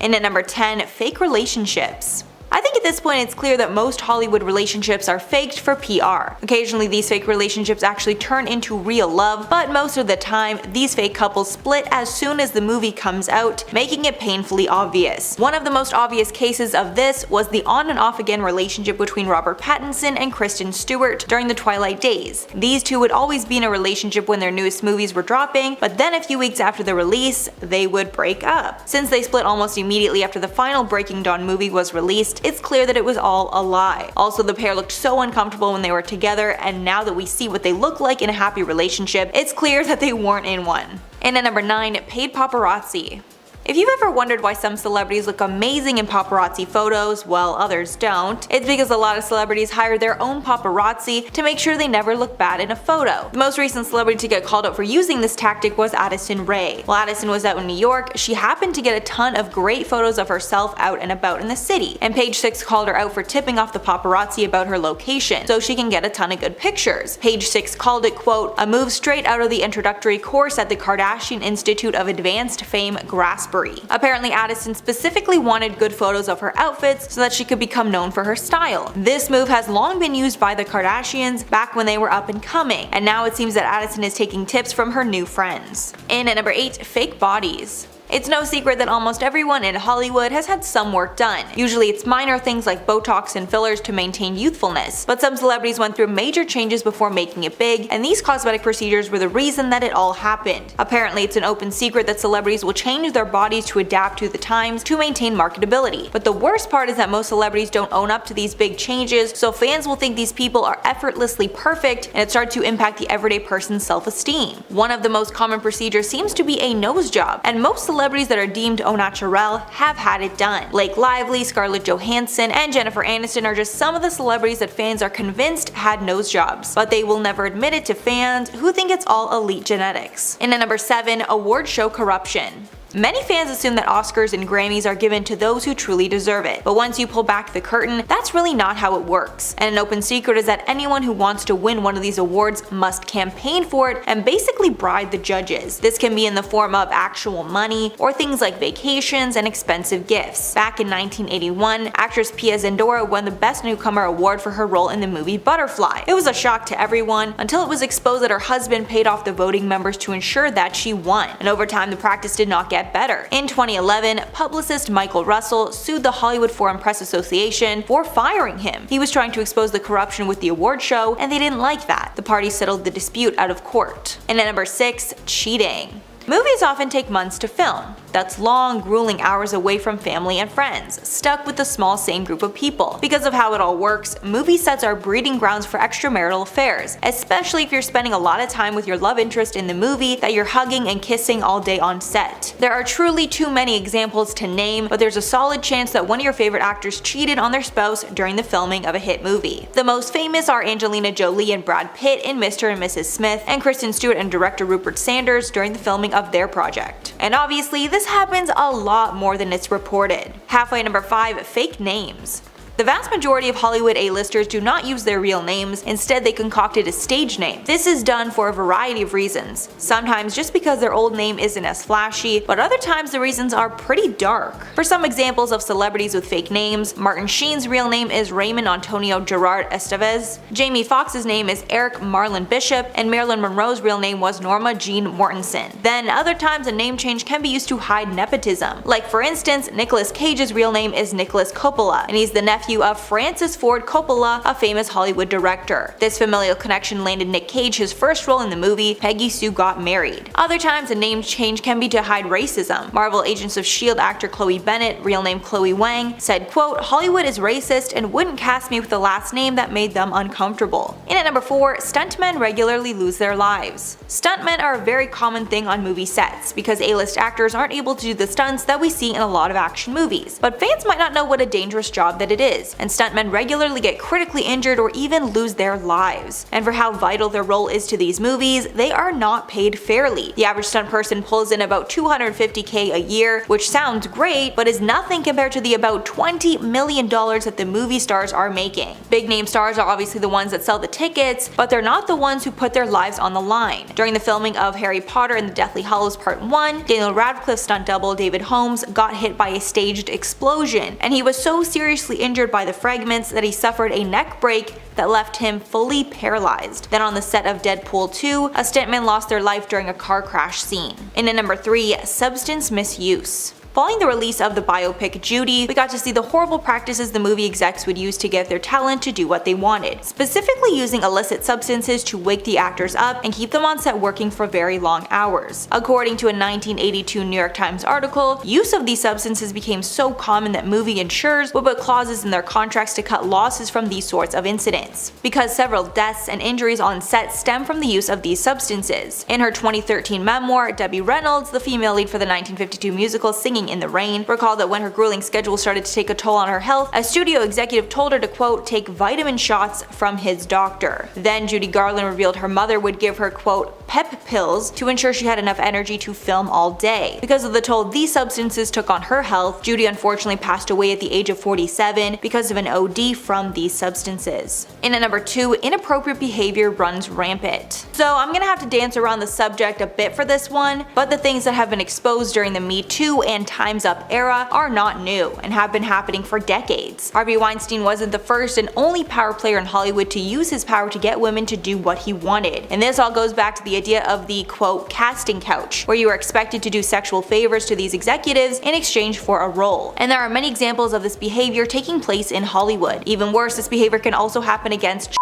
And at number 10, fake relationships. I think at this point it's clear that most Hollywood relationships are faked for PR. Occasionally these fake relationships actually turn into real love, but most of the time these fake couples split as soon as the movie comes out, making it painfully obvious. One of the most obvious cases of this was the on and off again relationship between Robert Pattinson and Kristen Stewart during the Twilight days. These two would always be in a relationship when their newest movies were dropping, but then a few weeks after the release, they would break up. Since they split almost immediately after the final Breaking Dawn movie was released, it's clear that it was all a lie. Also, the pair looked so uncomfortable when they were together, and now that we see what they look like in a happy relationship, it's clear that they weren't in one. And at number 9, paid paparazzi. If you've ever wondered why some celebrities look amazing in paparazzi photos while others don't, it's because a lot of celebrities hire their own paparazzi to make sure they never look bad in a photo. The most recent celebrity to get called out for using this tactic was Addison Rae. While Addison was out in New York, she happened to get a ton of great photos of herself out and about in the city, and Page Six called her out for tipping off the paparazzi about her location so she can get a ton of good pictures. Page Six called it, quote, a move straight out of the introductory course at the Kardashian Institute of Advanced Fame Grasp. Apparently Addison specifically wanted good photos of her outfits so that she could become known for her style. This move has long been used by the Kardashians back when they were up and coming, and now it seems that Addison is taking tips from her new friends. And at number 8, fake bodies. It's no secret that almost everyone in Hollywood has had some work done. Usually it's minor things like Botox and fillers to maintain youthfulness, but some celebrities went through major changes before making it big, and these cosmetic procedures were the reason that it all happened. Apparently it's an open secret that celebrities will change their bodies to adapt to the times to maintain marketability. But the worst part is that most celebrities don't own up to these big changes, so fans will think these people are effortlessly perfect, and it starts to impact the everyday person's self-esteem. One of the most common procedures seems to be a nose job, and most celebrities that are deemed au naturel have had it done. Blake Lively, Scarlett Johansson, and Jennifer Aniston are just some of the celebrities that fans are convinced had nose jobs, but they will never admit it to fans who think it's all elite genetics. And at number 7, award show corruption. Many fans assume that Oscars and Grammys are given to those who truly deserve it, but once you pull back the curtain, that's really not how it works. And an open secret is that anyone who wants to win one of these awards must campaign for it and basically bribe the judges. This can be in the form of actual money or things like vacations and expensive gifts. Back in 1981, actress Pia Zendora won the Best Newcomer award for her role in the movie Butterfly. It was a shock to everyone until it was exposed that her husband paid off the voting members to ensure that she won, and over time the practice did not get better. In 2011, publicist Michael Russell sued the Hollywood Foreign Press Association for firing him. He was trying to expose the corruption with the award show, and they didn't like that. The parties settled the dispute out of court. And at number 6, cheating. Movies often take months to film. That's long, grueling hours away from family and friends, stuck with the small same group of people. Because of how it all works, movie sets are breeding grounds for extramarital affairs, especially if you're spending a lot of time with your love interest in the movie that you're hugging and kissing all day on set. There are truly too many examples to name, but there's a solid chance that one of your favorite actors cheated on their spouse during the filming of a hit movie. The most famous are Angelina Jolie and Brad Pitt in Mr. and Mrs. Smith, and Kristen Stewart and director Rupert Sanders during the filming of their project. And obviously this happens a lot more than it's reported. Halfway number 5, fake names. The vast majority of Hollywood A-listers do not use their real names, instead they concocted a stage name. This is done for a variety of reasons. Sometimes just because their old name isn't as flashy, but other times the reasons are pretty dark. For some examples of celebrities with fake names, Martin Sheen's real name is Raymond Antonio Gerard Estevez, Jamie Foxx's name is Eric Marlon Bishop, and Marilyn Monroe's real name was Norma Jean Mortensen. Then other times a name change can be used to hide nepotism. Like for instance, Nicolas Cage's real name is Nicholas Coppola, and he's the nephew of Francis Ford Coppola, a famous Hollywood director. This familial connection landed Nick Cage his first role in the movie Peggy Sue Got Married. Other times a name change can be to hide racism. Marvel Agents of S.H.I.E.L.D. actor Chloe Bennett, real name Chloe Wang, said, quote, Hollywood is racist and wouldn't cast me with the last name that made them uncomfortable. And at number 4, stuntmen regularly lose their lives. Stuntmen are a very common thing on movie sets, because A-list actors aren't able to do the stunts that we see in a lot of action movies. But fans might not know what a dangerous job that it is. is, and stuntmen regularly get critically injured or even lose their lives. And for how vital their role is to these movies, they are not paid fairly. The average stunt person pulls in about $250K a year, which sounds great, but is nothing compared to the about $20 million that the movie stars are making. Big name stars are obviously the ones that sell the tickets, but they're not the ones who put their lives on the line. During the filming of Harry Potter and the Deathly Hallows Part 1, Daniel Radcliffe's stunt double David Holmes got hit by a staged explosion, and he was so seriously injured by the fragments that he suffered a neck break that left him fully paralyzed. Then on the set of Deadpool 2, a stuntman lost their life during a car crash scene. And at number 3, substance misuse. Following the release of the biopic Judy, we got to see the horrible practices the movie execs would use to get their talent to do what they wanted, specifically using illicit substances to wake the actors up and keep them on set working for very long hours. According to a 1982 New York Times article, use of these substances became so common that movie insurers would put clauses in their contracts to cut losses from these sorts of incidents, because several deaths and injuries on set stem from the use of these substances. In her 2013 memoir, Debbie Reynolds, the female lead for the 1952 musical Singing in the Rain, recalled that when her grueling schedule started to take a toll on her health, a studio executive told her to quote, take vitamin shots from his doctor. Then Judy Garland revealed her mother would give her quote, pep pills to ensure she had enough energy to film all day. Because of the toll these substances took on her health, Judy unfortunately passed away at the age of 47 because of an OD from these substances. And at number 2, inappropriate behavior runs rampant. So I'm gonna have to dance around the subject a bit for this one, but the things that have been exposed during the Me Too and Time's Up era are not new and have been happening for decades. Harvey Weinstein wasn't the first and only power player in Hollywood to use his power to get women to do what he wanted. And this all goes back to the idea of the quote casting couch, where you are expected to do sexual favors to these executives in exchange for a role. And there are many examples of this behavior taking place in Hollywood. Even worse, this behavior can also happen against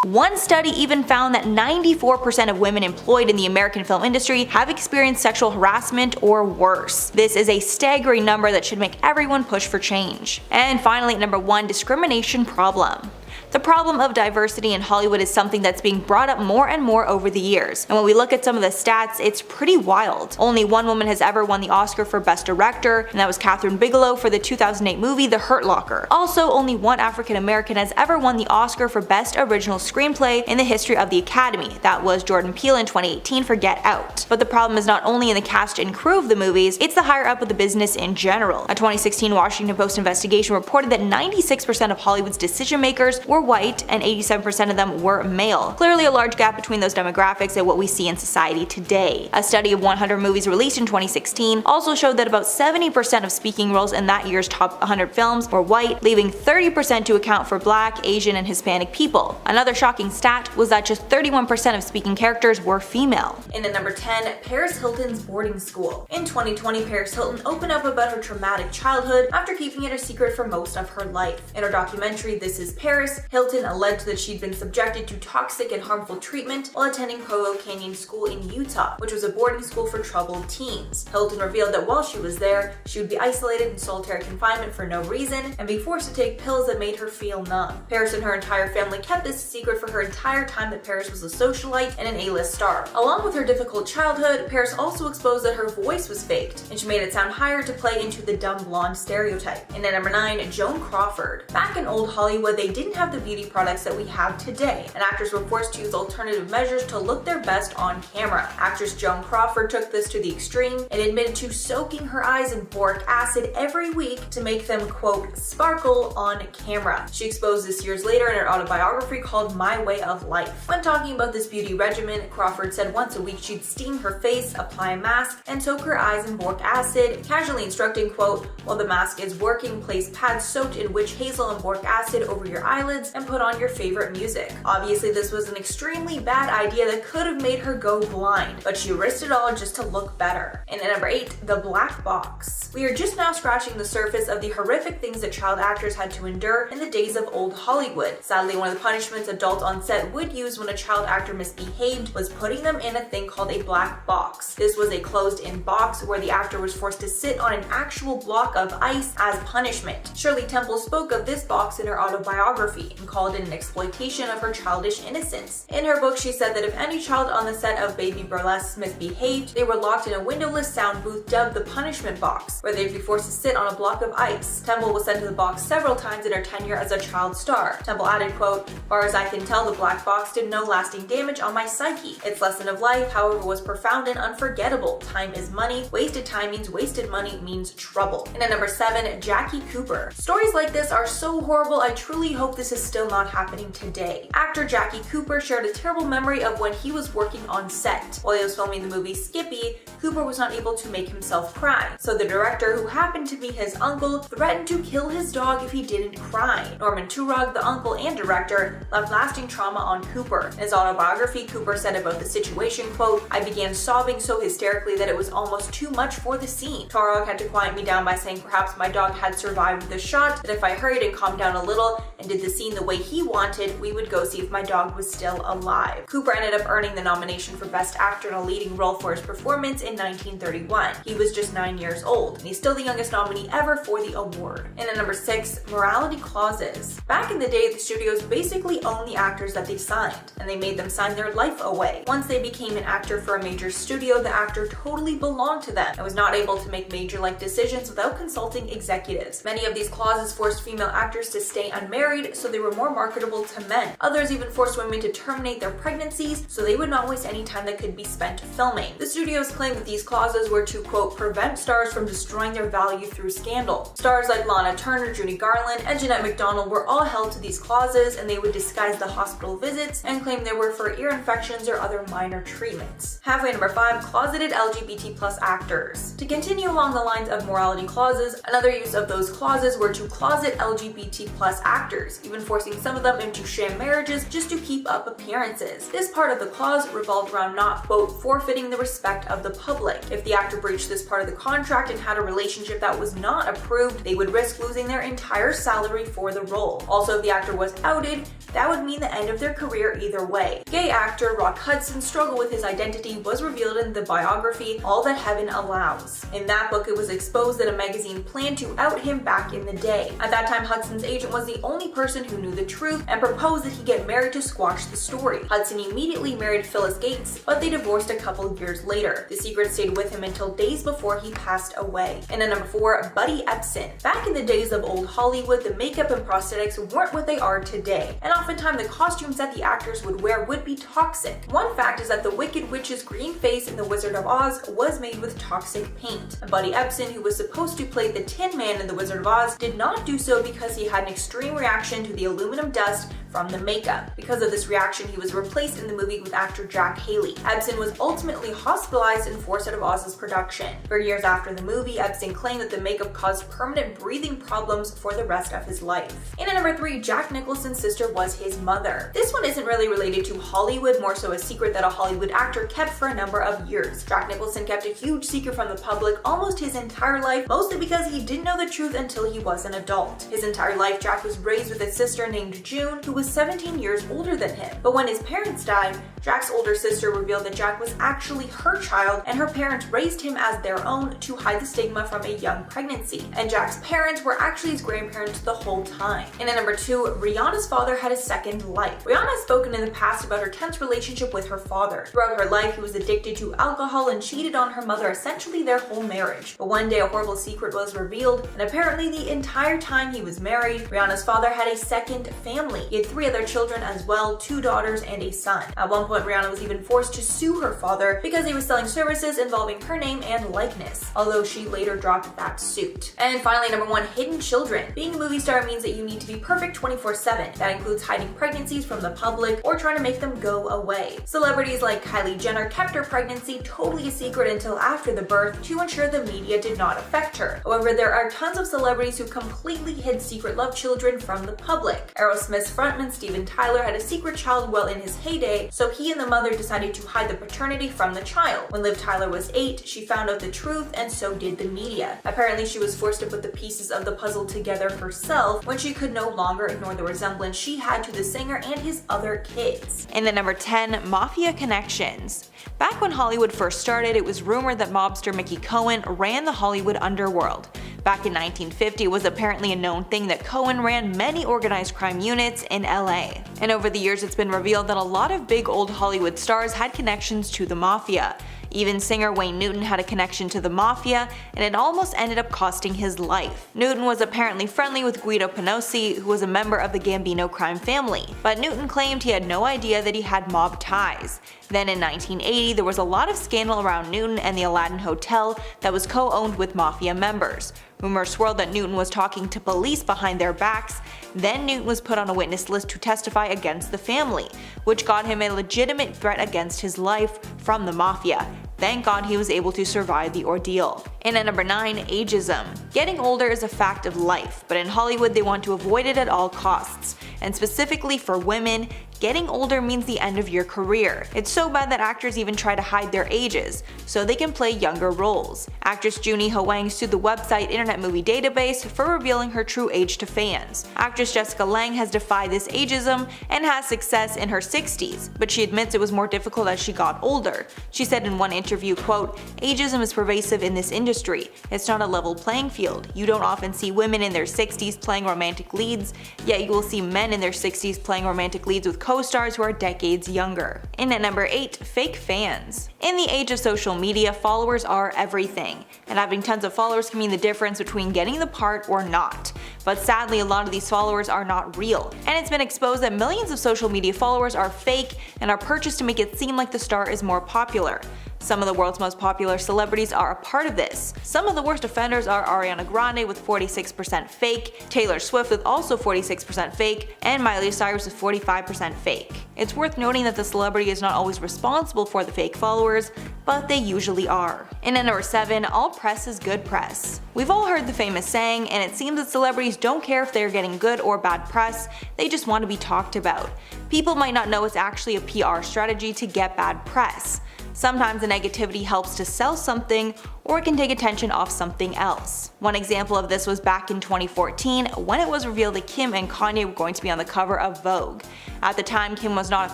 One study even found that 94% of women employed in the American film industry have experienced sexual harassment or worse. This is a staggering number that should make everyone push for change. And finally, number 1, discrimination problem. The problem of diversity in Hollywood is something that's being brought up more and more over the years, and when we look at some of the stats, it's pretty wild. Only one woman has ever won the Oscar for Best Director, and that was Kathryn Bigelow for the 2008 movie The Hurt Locker. Also, only one African American has ever won the Oscar for Best Original Screenplay in the history of the Academy. That was Jordan Peele in 2018 for Get Out. But the problem is not only in the cast and crew of the movies, it's the higher up of the business in general. A 2016 Washington Post investigation reported that 96% of Hollywood's decision makers were white and 87% of them were male. Clearly a large gap between those demographics and what we see in society today. A study of 100 movies released in 2016 also showed that about 70% of speaking roles in that year's top 100 films were white, leaving 30% to account for Black, Asian, and Hispanic people. Another shocking stat was that just 31% of speaking characters were female. And at number 10, Paris Hilton's boarding school. In 2020, Paris Hilton opened up about her traumatic childhood after keeping it a secret for most of her life. In her documentary This Is Paris, Hilton alleged that she'd been subjected to toxic and harmful treatment while attending Provo Canyon School in Utah, which was a boarding school for troubled teens. Hilton revealed that while she was there, she would be isolated in solitary confinement for no reason and be forced to take pills that made her feel numb. Paris and her entire family kept this secret for her entire time that Paris was a socialite and an A-list star. Along with her difficult childhood, Paris also exposed that her voice was faked, and she made it sound higher to play into the dumb blonde stereotype. And at number 9, Joan Crawford. Back in old Hollywood, they didn't have the beauty products that we have today, and actors were forced to use alternative measures to look their best on camera. Actress Joan Crawford took this to the extreme and admitted to soaking her eyes in boric acid every week to make them, quote, sparkle on camera. She exposed this years later in her autobiography called My Way of Life. When talking about this beauty regimen, Crawford said once a week she'd steam her face, apply a mask, and soak her eyes in boric acid, casually instructing, quote, while the mask is working, place pads soaked in witch hazel and boric acid over your eyelids and put on your favorite music. Obviously, this was an extremely bad idea that could have made her go blind, but she risked it all just to look better. And at number 8, the black box. We are just now scratching the surface of the horrific things that child actors had to endure in the days of old Hollywood. Sadly, one of the punishments adults on set would use when a child actor misbehaved was putting them in a thing called a black box. This was a closed-in box where the actor was forced to sit on an actual block of ice as punishment. Shirley Temple spoke of this box in her autobiography. and called it an exploitation of her childish innocence. In her book, she said that if any child on the set of Baby Burlesque misbehaved, they were locked in a windowless sound booth dubbed the punishment box, where they'd be forced to sit on a block of ice. Temple was sent to the box several times in her tenure as a child star. Temple added, quote, "Far as I can tell, the black box did no lasting damage on my psyche. Its lesson of life, however, was profound and unforgettable. Time is money. Wasted time means wasted money means trouble." And at number 7, Jackie Cooper. Stories like this are so horrible, I truly hope this is still not happening today. Actor Jackie Cooper shared a terrible memory of when he was working on set. While he was filming the movie Skippy, Cooper was not able to make himself cry. So the director, who happened to be his uncle, threatened to kill his dog if he didn't cry. Norman Turog, the uncle and director, left lasting trauma on Cooper. In his autobiography, Cooper said about the situation, quote, "I began sobbing so hysterically that it was almost too much for the scene. Turog had to quiet me down by saying perhaps my dog had survived the shot, that if I hurried and calmed down a little and did the scene the way he wanted, we would go see if my dog was still alive." Cooper ended up earning the nomination for Best Actor in a Leading Role for his performance in 1931. He was just 9 years old, and he's still the youngest nominee ever for the award. And at number 6, morality clauses. Back in the day, the studios basically owned the actors that they signed, and they made them sign their life away. Once they became an actor for a major studio, the actor totally belonged to them and was not able to make major life decisions without consulting executives. Many of these clauses forced female actors to stay unmarried so they were more marketable to men. Others even forced women to terminate their pregnancies so they would not waste any time that could be spent filming. The studios claimed that these clauses were to, quote, prevent stars from destroying their value through scandal. Stars like Lana Turner, Judy Garland, and Jeanette MacDonald were all held to these clauses, and they would disguise the hospital visits and claim they were for ear infections or other minor treatments. Halfway number 5, closeted LGBT plus actors. To continue along the lines of morality clauses, another use of those clauses were to closet LGBT plus actors, even forcing some of them into sham marriages just to keep up appearances. This part of the clause revolved around not, quote, forfeiting the respect of the public. If the actor breached this part of the contract and had a relationship that was not approved, they would risk losing their entire salary for the role. Also, if the actor was outed, that would mean the end of their career either way. Gay actor Rock Hudson's struggle with his identity was revealed in the biography All That Heaven Allows. In that book, it was exposed that a magazine planned to out him back in the day. At that time, Hudson's agent was the only person who knew the truth and proposed that he get married to squash the story. Hudson immediately married Phyllis Gates, but they divorced a couple years later. The secret stayed with him until days before he passed away. And at number 4, Buddy Epson. Back in the days of old Hollywood, the makeup and prosthetics weren't what they are today, and oftentimes the costumes that the actors would wear would be toxic. One fact is that the Wicked Witch's green face in The Wizard of Oz was made with toxic paint. And Buddy Epson, who was supposed to play the Tin Man in The Wizard of Oz, did not do so because he had an extreme reaction to the aluminum dust from the makeup. Because of this reaction, he was replaced in the movie with actor Jack Haley. Epson was ultimately hospitalized and forced out of Oz's production. For years after the movie, Epson claimed that the makeup caused permanent breathing problems for the rest of his life. And at number 3, Jack Nicholson's sister was his mother. This one isn't really related to Hollywood, more so a secret that a Hollywood actor kept for a number of years. Jack Nicholson kept a huge secret from the public almost his entire life, mostly because he didn't know the truth until he was an adult. His entire life, Jack was raised with a sister named June, who was 17 years older than him. But when his parents died, Jack's older sister revealed that Jack was actually her child, and her parents raised him as their own to hide the stigma from a young pregnancy. And Jack's parents were actually his grandparents the whole time. And at number 2, Rihanna's father had a second life. Rihanna has spoken in the past about her tense relationship with her father. Throughout her life, he was addicted to alcohol and cheated on her mother essentially their whole marriage. But one day, a horrible secret was revealed, and apparently the entire time he was married, Rihanna's father had a second family. He had 3 other children as well, 2 daughters and a son. At one point, Rihanna was even forced to sue her father because he was selling services involving her name and likeness, although she later dropped that suit. And finally, number 1, hidden children. Being a movie star means that you need to be perfect 24/7. That includes hiding pregnancies from the public or trying to make them go away. Celebrities like Kylie Jenner kept her pregnancy totally a secret until after the birth to ensure the media did not affect her. However, there are tons of celebrities who completely hid secret love children from the public. Aerosmith's frontman Steven Tyler had a secret child well in his heyday, so he and the mother decided to hide the paternity from the child. When Liv Tyler was 8, she found out the truth, and so did the media. Apparently, she was forced to put the pieces of the puzzle together herself when she could no longer ignore the resemblance she had to the singer and his other kids. And at number 10, mafia connections. Back when Hollywood first started, it was rumored that mobster Mickey Cohen ran the Hollywood underworld. Back in 1950, it was apparently a known thing that Cohen ran many organized crime units in LA. And over the years, it's been revealed that a lot of big old Hollywood stars had connections to the mafia. Even singer Wayne Newton had a connection to the mafia, and it almost ended up costing his life. Newton was apparently friendly with Guido Penosi, who was a member of the Gambino crime family, but Newton claimed he had no idea that he had mob ties. Then in 1980, there was a lot of scandal around Newton and the Aladdin Hotel that was co-owned with mafia members. Rumors swirled that Newton was talking to police behind their backs. Then Newton was put on a witness list to testify against the family, which got him a legitimate threat against his life from the mafia. Thank God he was able to survive the ordeal. And at number 9, ageism. Getting older is a fact of life, but in Hollywood they want to avoid it at all costs. And specifically for women, getting older means the end of your career. It's so bad that actors even try to hide their ages, so they can play younger roles. Actress Junie Ho Wang sued the website Internet Movie Database for revealing her true age to fans. Actress Jessica Lange has defied this ageism and has success in her 60s, but she admits it was more difficult as she got older. She said in one interview, quote, "Ageism is pervasive in this industry. It's not a level playing field. You don't often see women in their 60s playing romantic leads, yet you will see men in their 60s playing romantic leads with co-stars who are decades younger." And at number 8, fake fans. In the age of social media, followers are everything, and having tons of followers can mean the difference between getting the part or not. But sadly, a lot of these followers are not real, and it's been exposed that millions of social media followers are fake and are purchased to make it seem like the star is more popular. Some of the world's most popular celebrities are a part of this. Some of the worst offenders are Ariana Grande with 46% fake, Taylor Swift with also 46% fake, and Miley Cyrus with 45% fake. It's worth noting that the celebrity is not always responsible for the fake followers, but they usually are. And at number 7, all press is good press. We've all heard the famous saying, and it seems that celebrities don't care if they are getting good or bad press, they just want to be talked about. People might not know it's actually a PR strategy to get bad press. Sometimes the negativity helps to sell something, or it can take attention off something else. One example of this was back in 2014 when it was revealed that Kim and Kanye were going to be on the cover of Vogue. At the time, Kim was not a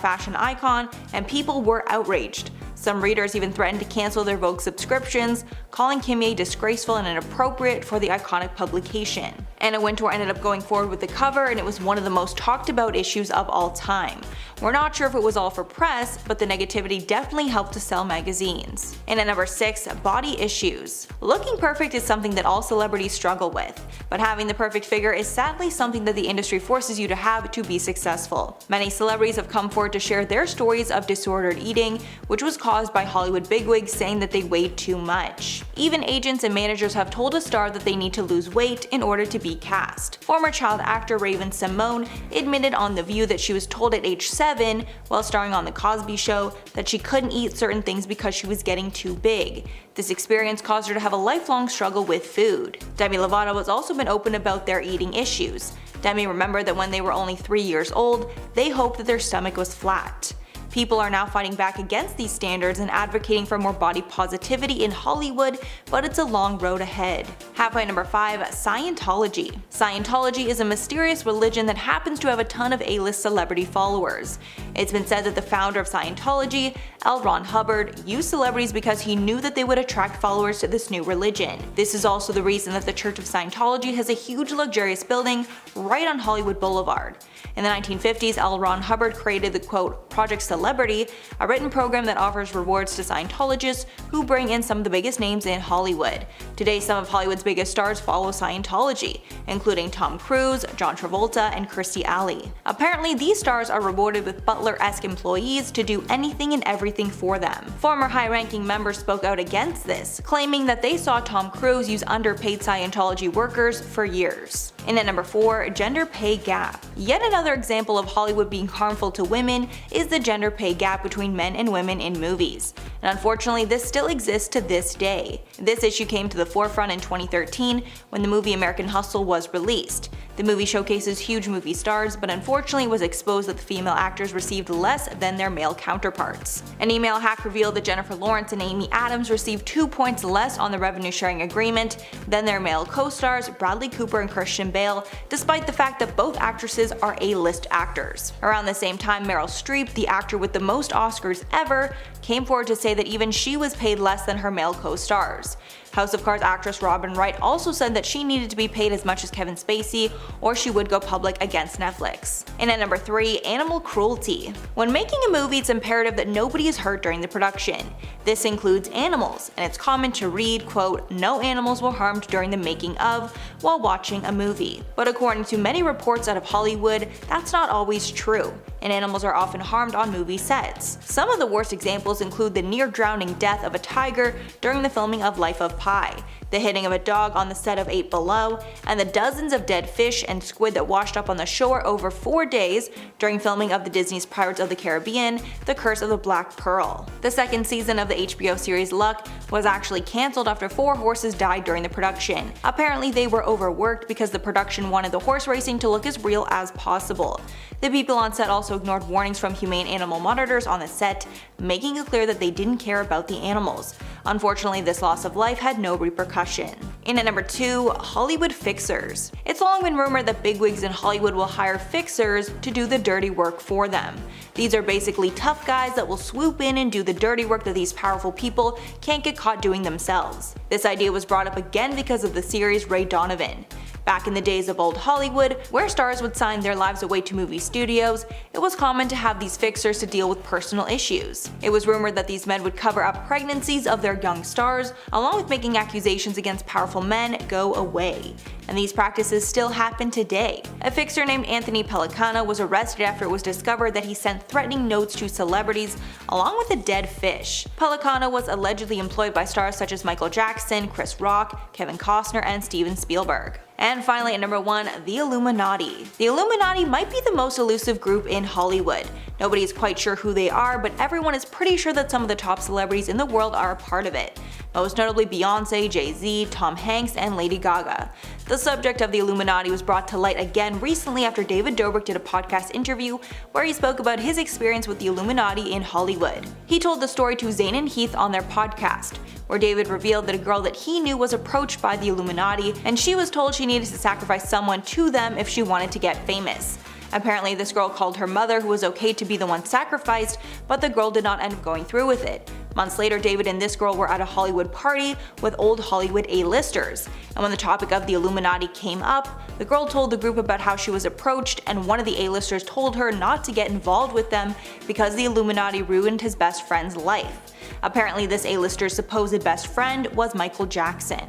fashion icon, and people were outraged. Some readers even threatened to cancel their Vogue subscriptions, calling Kimye disgraceful and inappropriate for the iconic publication. Anna Wintour ended up going forward with the cover, and it was one of the most talked about issues of all time. We're not sure if it was all for press, but the negativity definitely helped to sell magazines. And at number 6, body issues. Looking perfect is something that all celebrities struggle with, but having the perfect figure is sadly something that the industry forces you to have to be successful. Many celebrities have come forward to share their stories of disordered eating, which was caused by Hollywood bigwigs saying that they weighed too much. Even agents and managers have told a star that they need to lose weight in order to be cast. Former child actor Raven Simone admitted on The View that she was told at age 7, while starring on The Cosby Show, that she couldn't eat certain things because she was getting too big. This experience caused her to have a lifelong struggle with food. Demi Lovato has also been open about their eating issues. Demi remembered that when they were only 3 years old, they hoped that their stomach was flat. People are now fighting back against these standards and advocating for more body positivity in Hollywood, but it's a long road ahead. Halfway number 5, Scientology. Scientology is a mysterious religion that happens to have a ton of A-list celebrity followers. It's been said that the founder of Scientology, L. Ron Hubbard, used celebrities because he knew that they would attract followers to this new religion. This is also the reason that the Church of Scientology has a huge luxurious building right on Hollywood Boulevard. In the 1950s, L. Ron Hubbard created the quote, Project Celebrity, a written program that offers rewards to Scientologists who bring in some of the biggest names in Hollywood. Today, some of Hollywood's biggest stars follow Scientology, including Tom Cruise, John Travolta, and Kirstie Alley. Apparently, these stars are rewarded with butler-esque employees to do anything and everything for them. Former high-ranking members spoke out against this, claiming that they saw Tom Cruise use underpaid Scientology workers for years. And at number 4, gender pay gap. Yet another example of Hollywood being harmful to women is the gender pay gap between men and women in movies. And unfortunately, this still exists to this day. This issue came to the forefront in 2013 when the movie American Hustle was released. The movie showcases huge movie stars, but unfortunately it was exposed that the female actors received less than their male counterparts. An email hack revealed that Jennifer Lawrence and Amy Adams received 2 points less on the revenue sharing agreement than their male co-stars Bradley Cooper and Christian Bale, despite the fact that both actresses are A-list actors. Around the same time, Meryl Streep, the actor with the most Oscars ever, came forward to say that even she was paid less than her male co-stars. House of Cards actress Robin Wright also said that she needed to be paid as much as Kevin Spacey or she would go public against Netflix. And at number 3, animal cruelty. When making a movie, it's imperative that nobody is hurt during the production. This includes animals, and it's common to read, quote, "No animals were harmed during the making of" while watching a movie. But according to many reports out of Hollywood, that's not always true, and animals are often harmed on movie sets. Some of the worst examples include the near-drowning death of a tiger during the filming of Life of Pi, the hitting of a dog on the set of 8 Below, and the dozens of dead fish and squid that washed up on the shore over 4 days during filming of the Disney's Pirates of the Caribbean, The Curse of the Black Pearl. The second season of the HBO series Luck was actually cancelled after 4 horses died during the production. Apparently they were overworked because the production wanted the horse racing to look as real as possible. The people on set also ignored warnings from humane animal monitors on the set, making it clear that they didn't care about the animals. Unfortunately, this loss of life had no repercussion. In at number 2, Hollywood fixers. It's long been rumored that bigwigs in Hollywood will hire fixers to do the dirty work for them. These are basically tough guys that will swoop in and do the dirty work that these powerful people can't get caught doing themselves. This idea was brought up again because of the series Ray Donovan. Back in the days of old Hollywood, where stars would sign their lives away to movie studios, it was common to have these fixers to deal with personal issues. It was rumored that these men would cover up pregnancies of their young stars, along with making accusations against powerful men go away. And these practices still happen today. A fixer named Anthony Pellicano was arrested after it was discovered that he sent threatening notes to celebrities along with a dead fish. Pellicano was allegedly employed by stars such as Michael Jackson, Chris Rock, Kevin Costner, and Steven Spielberg. And finally at number 1, the Illuminati. The Illuminati might be the most elusive group in Hollywood. Nobody is quite sure who they are, but everyone is pretty sure that some of the top celebrities in the world are a part of it. Most notably Beyonce, Jay-Z, Tom Hanks, and Lady Gaga. The subject of the Illuminati was brought to light again recently after David Dobrik did a podcast interview where he spoke about his experience with the Illuminati in Hollywood. He told the story to Zayn and Heath on their podcast, where David revealed that a girl that he knew was approached by the Illuminati, and she was told she needed to sacrifice someone to them if she wanted to get famous. Apparently this girl called her mother, who was okay to be the one sacrificed, but the girl did not end up going through with it. Months later, David and this girl were at a Hollywood party with old Hollywood A-listers, and when the topic of the Illuminati came up, the girl told the group about how she was approached, and one of the A-listers told her not to get involved with them because the Illuminati ruined his best friend's life. Apparently this A-lister's supposed best friend was Michael Jackson.